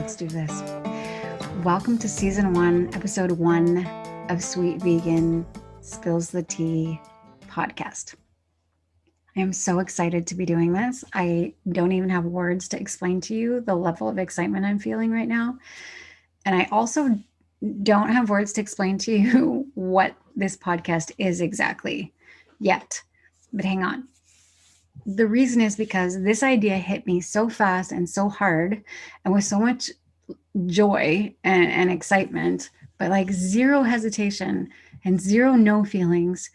Let's do this. Welcome to season 1, episode 1 of Sweet Vegan Spills the Tea podcast. I am so excited to be doing this. I don't even have words to explain to you the level of excitement I'm feeling right now. And I also don't have words to explain to you what this podcast is exactly yet. But hang on. The reason is because this idea hit me so fast and so hard and with so much joy and excitement, but like zero hesitation and zero no feelings,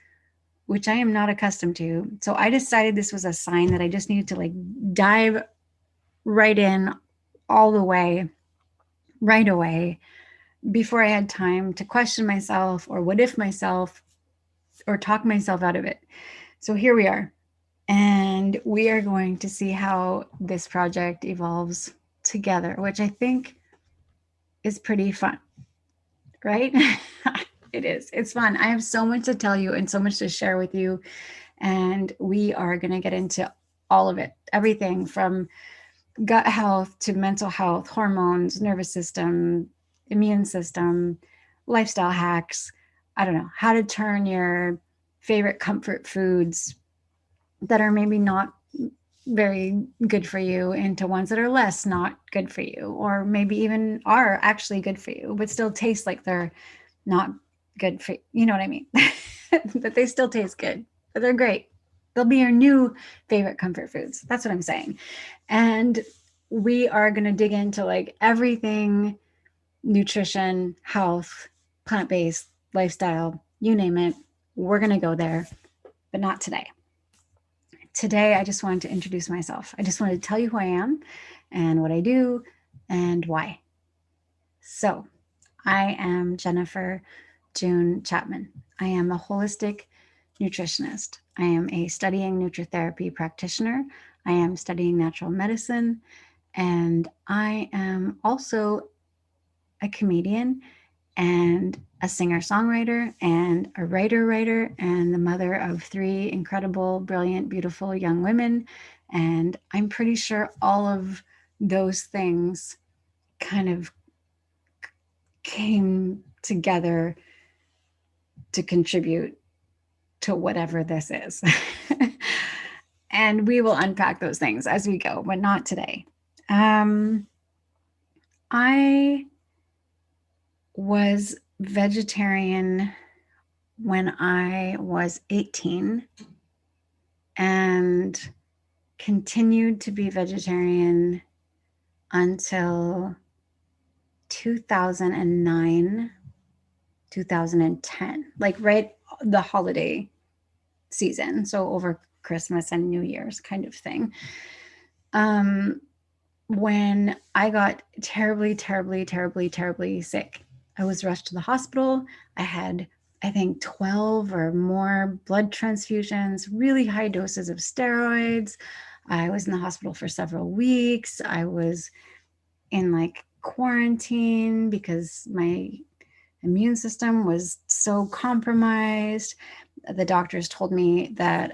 which I am not accustomed to. So I decided this was a sign that I just needed to like dive right in all the way, right away, before I had time to question myself or what if myself or talk myself out of it. So here we are. And we are going to see how this project evolves together, which I think is pretty fun, right? It is. It's fun. I have so much to tell you and so much to share with you. And we are going to get into all of it, everything from gut health to mental health, hormones, nervous system, immune system, lifestyle hacks. I don't know, how to turn your favorite comfort foods that are maybe not very good for you into ones that are less not good for you, or maybe even are actually good for you, but still taste like they're not good for you know what I mean? That they still taste good, but they're great. They'll be your new favorite comfort foods. That's what I'm saying. And we are going to dig into like everything nutrition, health, plant-based, lifestyle, you name it. We're going to go there, but not today. Today, I just wanted to introduce myself. I just wanted to tell you who I am and what I do and why. So, I am Jennifer June Chapman. I am a holistic nutritionist. I am a studying Nutratherapy practitioner. I am studying natural medicine. And I am also a comedian and a singer-songwriter and a writer and the mother of 3 incredible, brilliant, beautiful young women. And I'm pretty sure all of those things kind of came together to contribute to whatever this is. And we will unpack those things as we go, but not today. I was vegetarian when I was 18 and continued to be vegetarian until 2009, 2010, like right the holiday season. So over Christmas and New Year's kind of thing. When I got terribly sick. I was rushed to the hospital. I had, I think, 12 or more blood transfusions, really high doses of steroids. I was in the hospital for several weeks. I was in like quarantine because my immune system was so compromised. The doctors told me that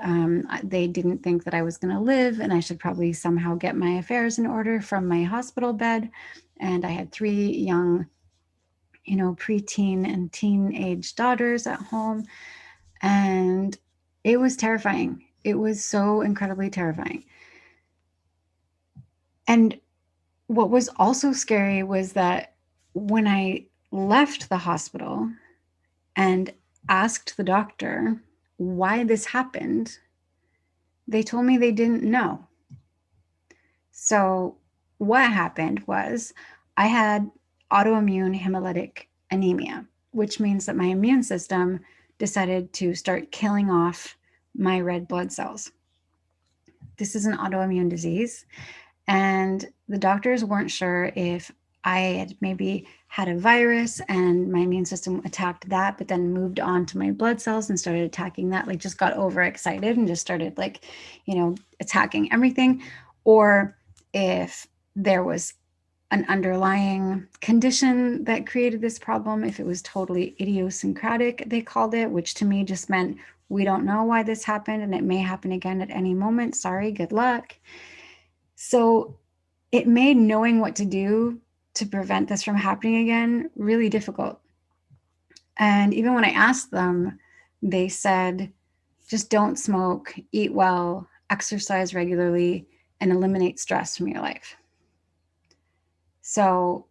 they didn't think that I was going to live and I should probably somehow get my affairs in order from my hospital bed. And I had 3 young, preteen and teenage daughters at home. And it was terrifying. It was so incredibly terrifying. And what was also scary was that when I left the hospital and asked the doctor why this happened, they told me they didn't know. So what happened was I had autoimmune hemolytic anemia, which means that my immune system decided to start killing off my red blood cells. This is an autoimmune disease, and the doctors weren't sure if I had maybe had a virus and my immune system attacked that, but then moved on to my blood cells and started attacking that, like just got overexcited and just started like, attacking everything. Or if there was an underlying condition that created this problem, if it was totally idiosyncratic, they called it, which to me just meant we don't know why this happened and it may happen again at any moment. Sorry, good luck. So it made knowing what to do to prevent this from happening again, really difficult. And even when I asked them, they said, just don't smoke, eat well, exercise regularly, and eliminate stress from your life. So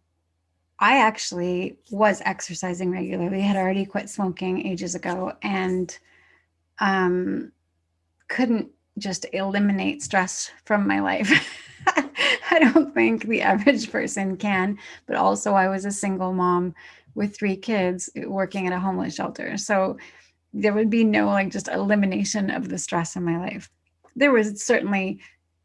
I actually was exercising regularly, had already quit smoking ages ago, and couldn't just eliminate stress from my life. I don't think the average person can, but also I was a single mom with 3 kids working at a homeless shelter. So there would be no like just elimination of the stress in my life. There was certainly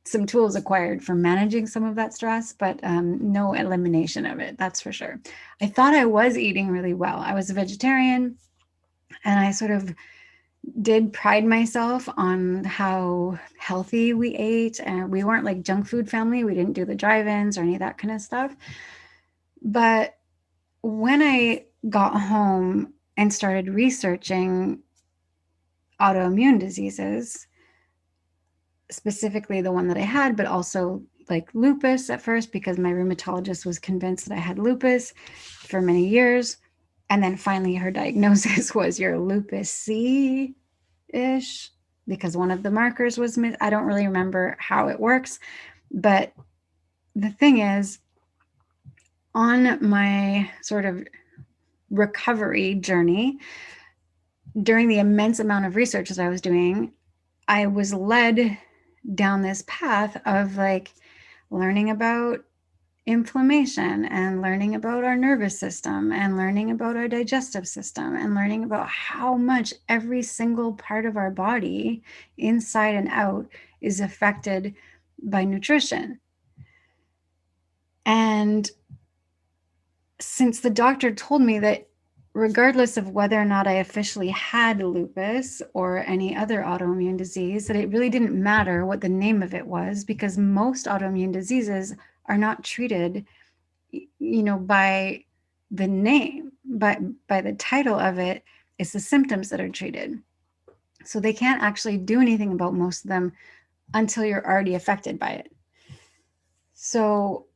some tools acquired for managing some of that stress, but no elimination of it, that's for sure. I thought I was eating really well. I was a vegetarian, and I sort of did pride myself on how healthy we ate, and we weren't like junk food family. We didn't do the drive-ins or any of that kind of stuff. But when I got home and started researching autoimmune diseases, specifically the one that I had, but also like lupus at first, because my rheumatologist was convinced that I had lupus for many years. And then finally her diagnosis was your lupus C ish, because one of the markers was I don't really remember how it works. But the thing is, on my sort of recovery journey, during the immense amount of research that I was doing, I was led down this path of like learning about inflammation and learning about our nervous system and learning about our digestive system and learning about how much every single part of our body, inside and out, is affected by nutrition. And since the doctor told me that regardless of whether or not I officially had lupus or any other autoimmune disease, that it really didn't matter what the name of it was, because most autoimmune diseases are not treated, by the name, but by the title of it. It's the symptoms that are treated. So they can't actually do anything about most of them until you're already affected by it. So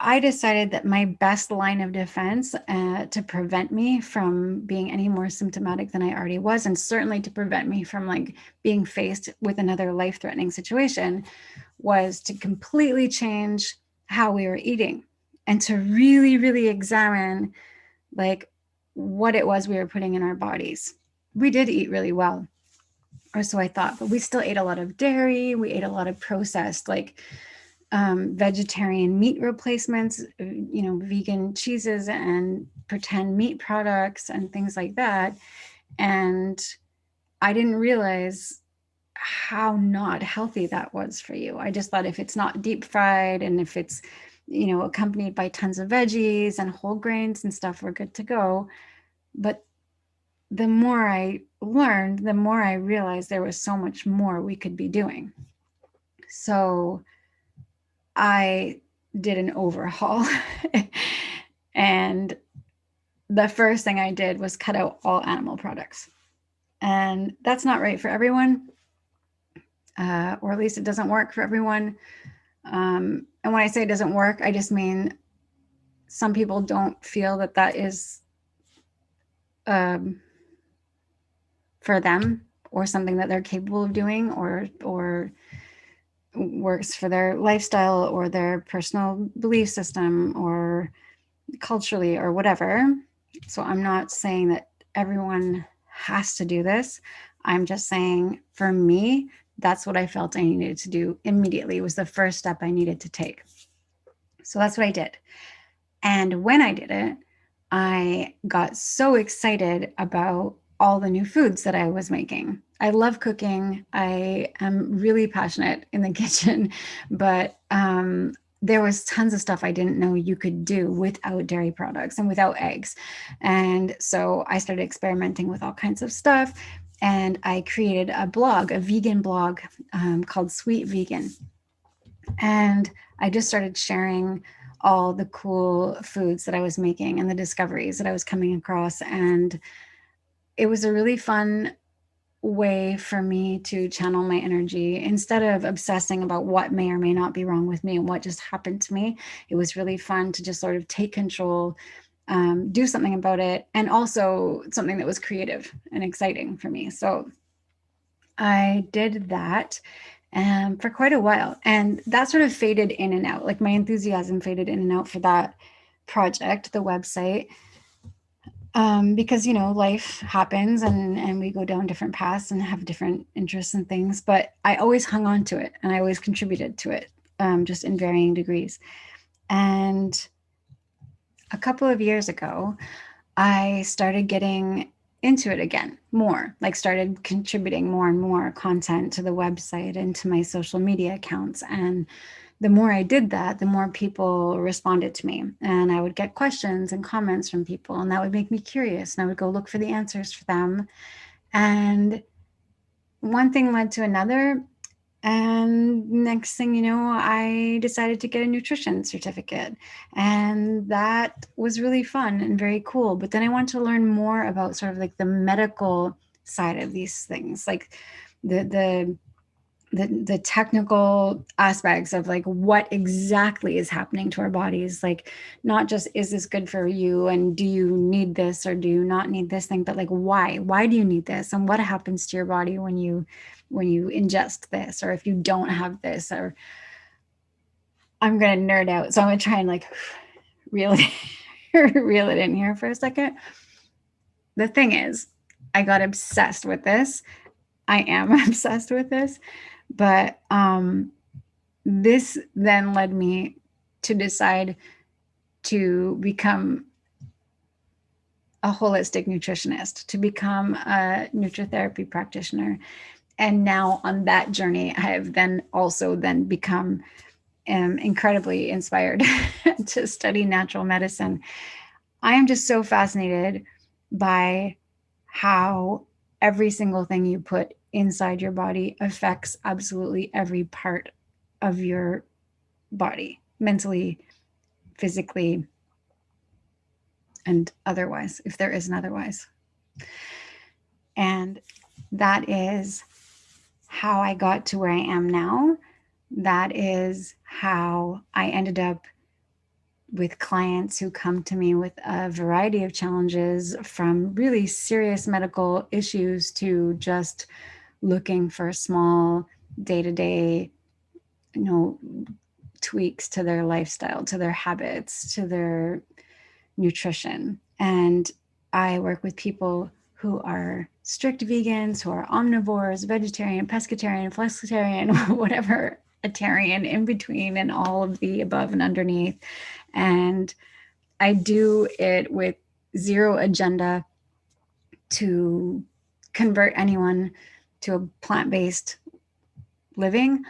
I decided that my best line of defense to prevent me from being any more symptomatic than I already was, and certainly to prevent me from like being faced with another life-threatening situation, was to completely change how we were eating and to really, really examine like what it was we were putting in our bodies. We did eat really well, or so I thought, but we still ate a lot of dairy. We ate a lot of processed, like vegetarian meat replacements, vegan cheeses and pretend meat products and things like that. And I didn't realize how not healthy that was for you. I just thought if it's not deep fried and if it's, accompanied by tons of veggies and whole grains and stuff, we're good to go. But the more I learned, the more I realized there was so much more we could be doing. So I did an overhaul. And the first thing I did was cut out all animal products. And that's not right for everyone, or at least it doesn't work for everyone. And when I say it doesn't work, I just mean some people don't feel that that is for them, or something that they're capable of doing, or works for their lifestyle or their personal belief system or culturally or whatever. So I'm not saying that everyone has to do this. I'm just saying, for me, that's what I felt I needed to do immediately. It was the first step I needed to take. So that's what I did. And when I did it, I got so excited about all the new foods that I was making. I love cooking. I am really passionate in the kitchen, but there was tons of stuff I didn't know you could do without dairy products and without eggs. And so I started experimenting with all kinds of stuff. And I created a blog, a vegan blog called Sweet Vegan. And I just started sharing all the cool foods that I was making and the discoveries that I was coming across. And it was a really fun way for me to channel my energy instead of obsessing about what may or may not be wrong with me and what just happened to me. It was really fun to just sort of take control, do something about it, and also something that was creative and exciting for me. So I did that for quite a while, and that sort of faded in and out. Like my enthusiasm faded in and out for that project, the website, because life happens and we go down different paths and have different interests and things. But I always hung on to it and I always contributed to it, just in varying degrees. And a couple of years ago, I started getting into it again more, like started contributing more and more content to the website and to my social media accounts. And the more I did that, the more people responded to me, and I would get questions and comments from people, and that would make me curious, and I would go look for the answers for them. And one thing led to another. And next thing you know, I decided to get a nutrition certificate. And that was really fun and very cool. But then I wanted to learn more about sort of like the medical side of these things, like the technical aspects of like what exactly is happening to our bodies. Like, not just is this good for you and do you need this or do you not need this thing, but like why do you need this, and what happens to your body when you ingest this, or if you don't have this. Or I'm gonna nerd out, so I'm gonna try and like reel it in here for a second. The thing is, I got obsessed with this. I am obsessed with this. But this then led me to decide to become a holistic nutritionist, to become a Nutratherapy practitioner. And now on that journey, I have then also become incredibly inspired to study natural medicine. I am just so fascinated by how every single thing you put inside your body affects absolutely every part of your body, mentally, physically, and otherwise, if there is an otherwise. And that is how I got to where I am now. That is how I ended up with clients who come to me with a variety of challenges, from really serious medical issues to just looking for small day-to-day, tweaks to their lifestyle, to their habits, to their nutrition. And I work with people who are strict vegans, who are omnivores, vegetarian, pescatarian, flexitarian, whatever, a tarian in between, and all of the above and underneath. And I do it with zero agenda to convert anyone to a plant-based living.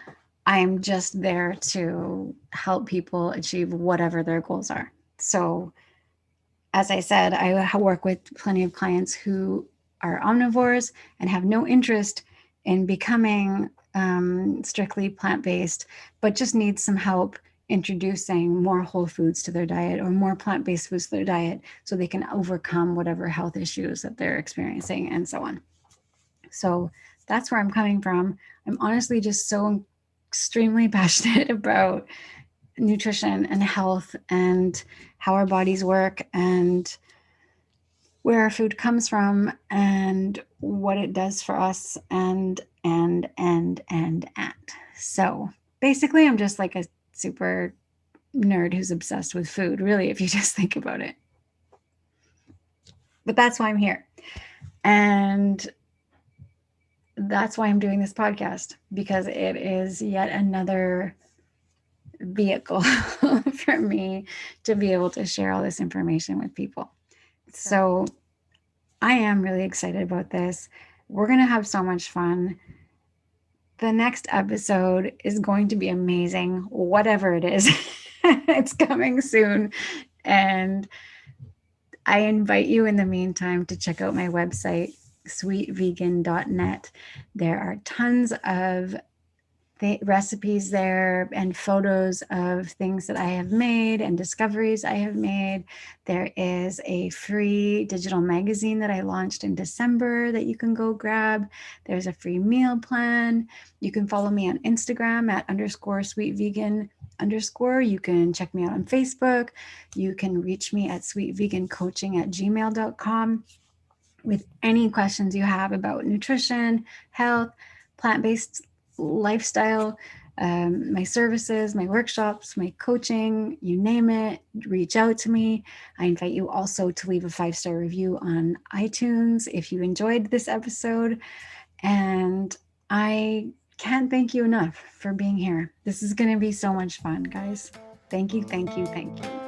I'm just there to help people achieve whatever their goals are. So, as I said, I work with plenty of clients who are omnivores and have no interest in becoming strictly plant-based, but just need some help introducing more whole foods to their diet or more plant-based foods to their diet so they can overcome whatever health issues that they're experiencing, and so on. So that's where I'm coming from. I'm honestly just so extremely passionate about nutrition and health and how our bodies work and where our food comes from and what it does for us and. So basically, I'm just like a super nerd who's obsessed with food, really, if you just think about it. But that's why I'm here. And that's why I'm doing this podcast, because it is yet another vehicle for me to be able to share all this information with people. So I am really excited about this. We're going to have so much fun. The next episode is going to be amazing, whatever it is. It's coming soon. And I invite you in the meantime to check out my website, sweetvegan.net. There are tons of recipes there and photos of things that I have made and discoveries I have made. There is a free digital magazine that I launched in December that you can go grab. There's a free meal plan. You can follow me on Instagram at _sweetvegan_. You can check me out on Facebook. You can reach me at sweetvegancoaching@gmail.com with any questions you have about nutrition, health, plant-based lifestyle, my services, my workshops, my coaching, you name it, reach out to me. I invite you also to leave a 5-star review on iTunes if you enjoyed this episode. And I can't thank you enough for being here. This is going to be so much fun, guys. Thank you, thank you, thank you.